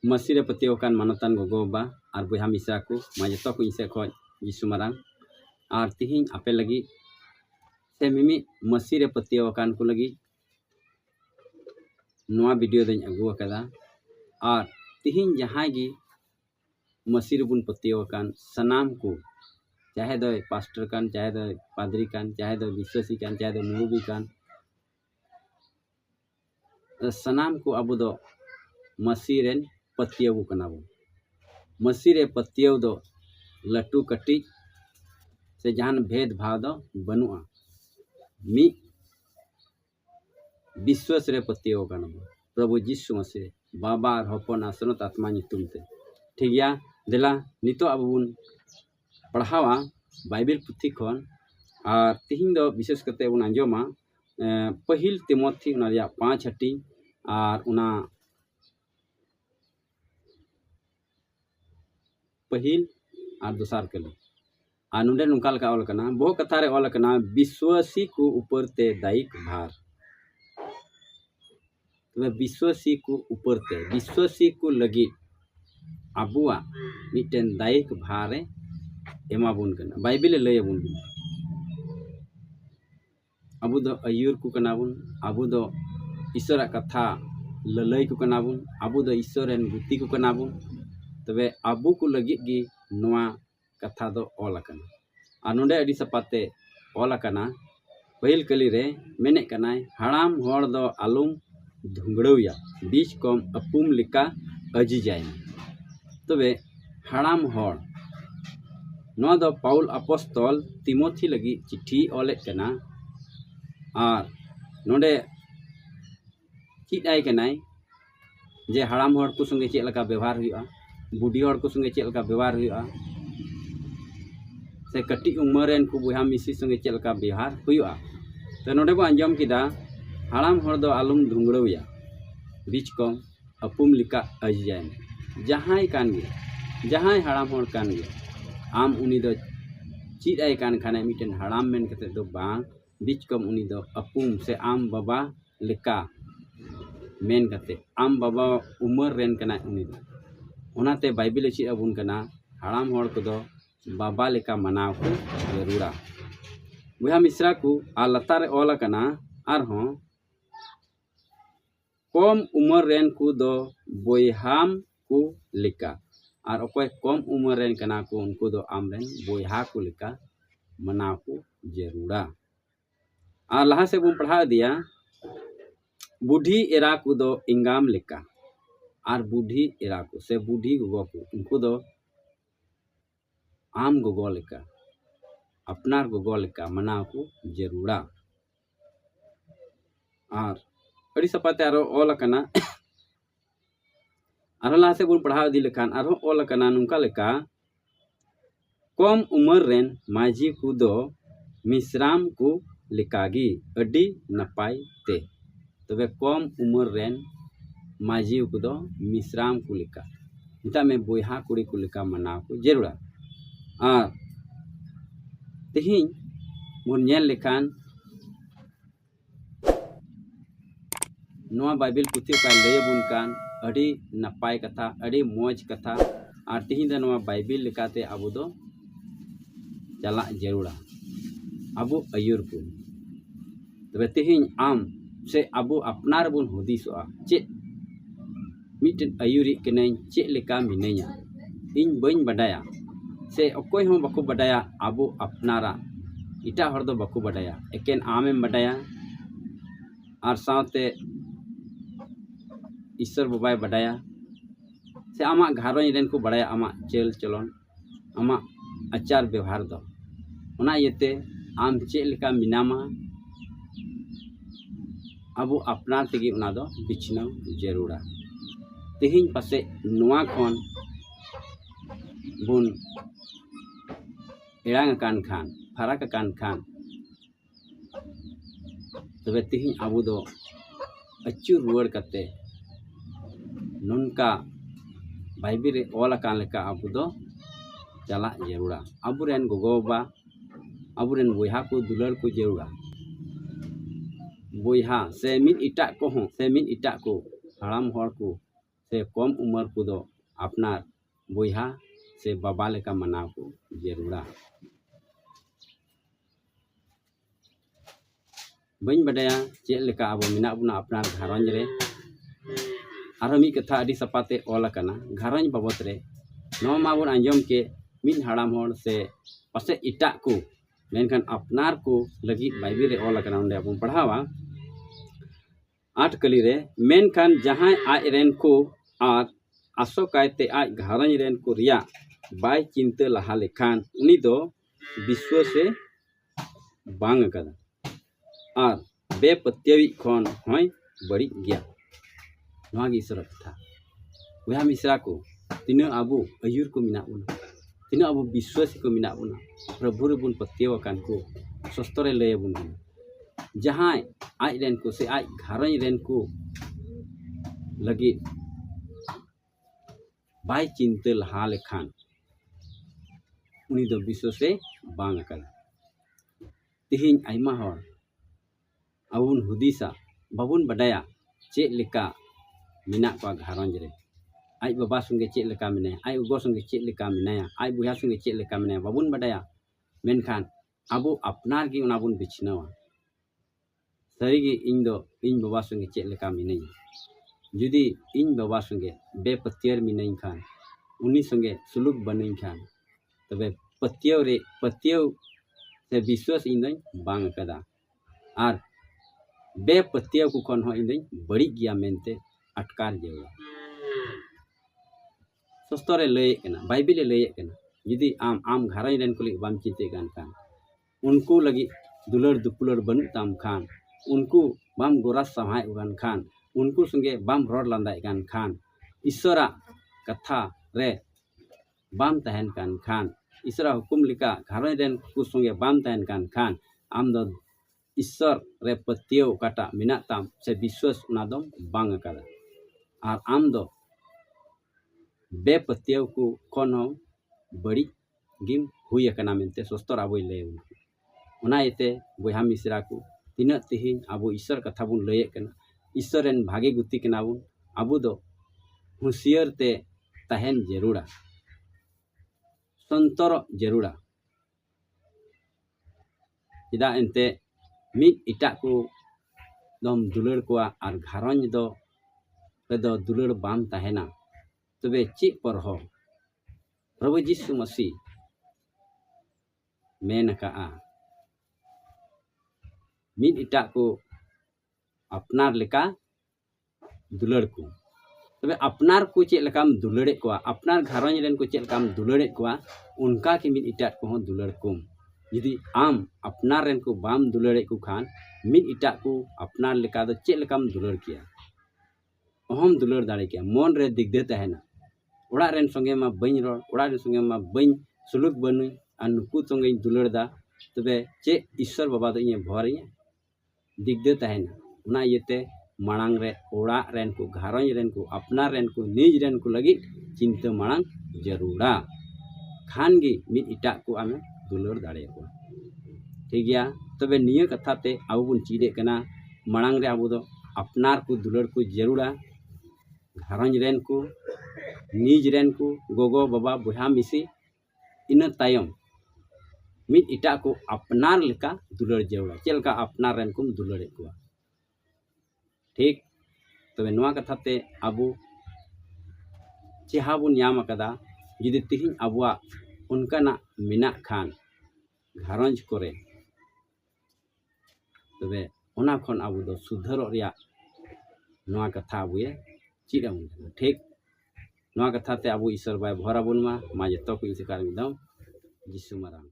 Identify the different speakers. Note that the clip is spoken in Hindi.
Speaker 1: मसीरे पतियोकान मानतान गोगो बा और बहा मिसरा को मा जतो को इसे खoj यीशु मारांग और तिहिं आपे लगी से मिमी मसीरे पतियोकान को लगी नवा वीडियो दኝ अगु अकदा और तिहिं जहां गी मसीर बुन पतियोकान सनाम को चाहे दो पास्टर कान चाहे दो पादरी कान चाहे दो विश्वासी कान चाहे दो मुरुबी कान सनाम को अब दो मसीरेन पतियो कनाबो मसीरे पतियो दो लटू कटी से जहान भेदभाव दो बनुआ मी विश्वास रे पतियो कनाबो प्रभु यीशु मसीह बाबा और हपन आसनत आत्मा नितुम ते ठीक गया दिला नितो अब बुन पढ़ावा बाइबल पुथी खन और तिहिं दो विशेष करते बुन अंजोमा पहिल तिमोथी उना रिया 5 हटी और उना पहिल और दोसार कली और नुडे नुकाल का ऑल कना बहु कथा रे ऑल कना विश्वासी को ऊपर ते दायिक भार तो विश्वासी को ऊपर ते विश्वासी को लगी अबुआ मिटेन दायिक भार एमा बुन कना बाइबल लय बुन अबु दो अयुर को कना बुन अबु दो ईश्वर कथा ललय को कना बुन अबु दो ईश्वर एन गुती को कना बुन तबे अबु को लगी गी नवा कथा दो ऑल कना और नोडे अडी सपाते ऑल कना पहिल कली रे मेने कनाय हड़ाम होड़ दो आलुम धुंगड़ौया बीच कम अपुम लिका अजी जाय तबे हड़ाम होड़ नवा दो पाउल अपोस्तल तिमोथी लगी चिट्ठी ऑले कना और नोडे चिट आय कनाय जे हड़ाम होड़ को संगे चेक लका व्यवहार हुआ बुढ़ी होड़ को संगे चेक लका व्यवहार हुआ से कटी उमरेन को बुहा मिसी संगे चेक लका व्यवहार हुआ तो नोडे को अंजम किदा हड़ाम होड़ दो आलुम धुंगड़ौया बीच कम अपुम लिका अज जाए जहां कान गे जहां हड़ाम होड़ कान गे आम उनी दो चीज आय कान खाने मिटन हड़ाम मेन कते दो बांग बीच कम उनी दो अपुम से आम बाबा लिका मेन कते आम बाबा उमर रेन कना उनी दो उनाते बाइबल ची अबुन कना हड़ाम होड़ को दो बाबा लेका मनाव को जरूरा बुहा मिश्रा को आ लतार ऑल कना आर हों कम उमर रेन को दो बोयहाम को लिका और अकोय कम उमर रेन कना को उनको दो आम रेन बोयहा को लिका मनाव को जरूरा और लहा से बुन पढ़ा दिया बुढ़ी एरा को दो इंगाम लिका और बुढ़ी एरा को से बुढ़ी गोगो को उनको दो आम गोगो लिका अपनार गोगो लिका मनाव को जरूरा और अड़ी सपाते आरो ऑल कना आरो लहा से बुन पढ़ा दी लेखान आरो ऑल कना नुका लेका कम उमर रेन माजी को दो मिश्राम को लिकागी अडी नपाय ते तबे कम उमर रेन माजी को दो मिश्राम को लिका इता में बोयहा कुड़ी को लिका मनाव को जरूरा और तिहिं बुन नेल लेखान नवा बाइबल पुथी का लय बुन कान अड़ी नपाय कथा अड़ी मौज कथा और तिहिं द नवा बाइबल लेकाते अबु दो चला जरूरा अबु अयुर को तबे तिहिं आम से अबु अपनार बुन हुदिसोआ चे मिटन अयुरी कनई चे लेका मिनैया इन बइन बडाया से अकोय हों बको बडाया अबु अपनारा इटा हर दो बको बडाया एकेन आमेम बडाया और साथे ईश्वर बाबाय बडाया से आमा घारों रेन को बडाया आमा चल चलन आमा आचार व्यवहार दो उना येते आम चे लेका मिनामा अबु अपनार तेगी उना दो बिछनाव जरूरा तिहिं पासे नुआ खन बुन एड़ांग कान खान फरक कान खान तबे तिहिं अबु दो अचूर रुआड़ कते नुनका बाइबल रे ऑल कान लेका अबु दो चला जरूरा अबुरेन गोगोबा अबुरेन बोयहा को दुलर को जरूरा बोयहा से मिन इटा को हड़ाम होड़ को से कम उम्र को दो अपनार बोहा से बाबा लेका मनाव को जरूरा बन बडाया चेक लेका अब मेना बुना अपनार घारंज रे आरो मी कथा अडी सपाते ऑल अकना घारंज बाबत रे नवा माबुन आंजम के मिन हाड़ाम होड़ से पासे इटा को मेनखान अपनार को लगी बाइबिल रे ऑल अकना उंडे अपन पढ़ावा 8 कली रे मेनखान जहां आज रेन को आर आसो कायते आज घारंज रेन को रिया बाय चिंता लहा लेखान उनी दो विश्व से बांग कदा आर बेपत्यावी खन होय बड़ी गया नवा गी ईश्वर कथा वह मिश्रा को तीन आबू अयुर को मिना बुना तीन आबू विश्वासी को मिना बुना प्रभु रे बुन पत्यावकान को सस्तरे लय बुन जहां आज रेन को से आज घारंज रेन को लगी बाय चिंता लहा लेखान उनी दो विश्व से बांग कदा तिहिन आइमा हर आबुन हुदिसा बाबुन बडाया चेक लेका मिना को घारंज रे आज बाबा संगे चेक लेका मिने आज उगो संगे चेक लेका मिनाया आज बुया संगे चेक लेका मिनाया बाबुन बडाया मेनखान आबो अपनार गी उनाबुन बिछनावा सरीगी इन बाबा संगे चेक लेका मिनाई जुदी इन बाबा संगे बेपत्यर मिनाई खान उनी संगे सुलूक बनई खान तबे पत्यो से विश्वास इन बांग कदा आर बेपत्यो को खन हो इन बड़ी गया मेनते अटकार जेवा सस्तरे लय कना बाइबिल लय कना यदि आम घारंज रेन को बाम चिंते गान खान उनको लगी दुलर दुपुलर बनु ताम खान उनको बाम गोरास समाय गान खान उनको संगे बाम रोड लांदाय गान खान ईश्वरा कथा रे बाम तहन कान खान ईश्वरा हुकुम लिका घारंज रेन को संगे बाम तहन कान खान आम दो ईश्वर रे पत्यो काटा मिना ताम से विश्वास उना दम बांग कदा और आम दो बेपत्यो को खन हो बड़ी गिम हुई अकना मेनते सस्तर आबो लय उना इते बोहा मिश्रा को तीना तिहिन आबो ईश्वर कथा बुन लय कना ईश्वर रेन भागे गुती कना बुन आबो दो हुसियर ते तहन जरूरा संतर जरूरा इदा एनते मिट इटा को दम दुलर को आर घारंज दो रेदो दुलर बाम तहना तबे ची पर हो प्रभु यीशु मसीह मेन का मिट इटा को अपनार लेका दुलर को तबे अपनार को चे लेकाम दुलड़े को अपनार घारंज रेन को चे लेकाम दुलड़े को उनका के मिट इटा को हो दुलड़ कुम यदि आम अपनार रेन को बाम दुलड़े को खान मिट इटा को अपनार लेका दो चे लेकाम दुलड़ किया अहम दुलड़ दाड़े किया मन रे दिगदे तहना ओड़ा रेन संगे मा बइन रोड ओड़ा रेन संगे मा बइन सुलुक बनुई और नुकु संगे दुलड़ दा तबे चे ईश्वर बाबा दो इए भर इए दिगदे तहना उना इते मांग रे ओड़ा रेन को घारंज रेन को अपनार रेन को निज रेन को लगी चिंता मांग जरूरा खान गी मिट इटा को आमे दुलड़ दाड़े को ठीक गया तबे निया कथा ते आबो बुन चीदे कना मांग रे आबो दो अपनार को दुलड़ को जरूरा घारंज रेन को निज रेन को गोगो बाबा बुहा मिसी इन तायम मिट इटा को अपनार लेका दुलड़ जरूरा चलका अपनार रेन को दुलड़े को ठीक तबे नवा कथा ते आबो चेहा बुन याम कदा जुदी तिहिन आबुआ उनकाना मिना खान घारंज करे तबे ओना खन आबो दो सुधर रिया नवा कथा आबुए चिरा ठीक नवा कथा ते आबो ईश्वर बाय भरा बुन मा जतो को इसे कार मिदम यीशु माराम।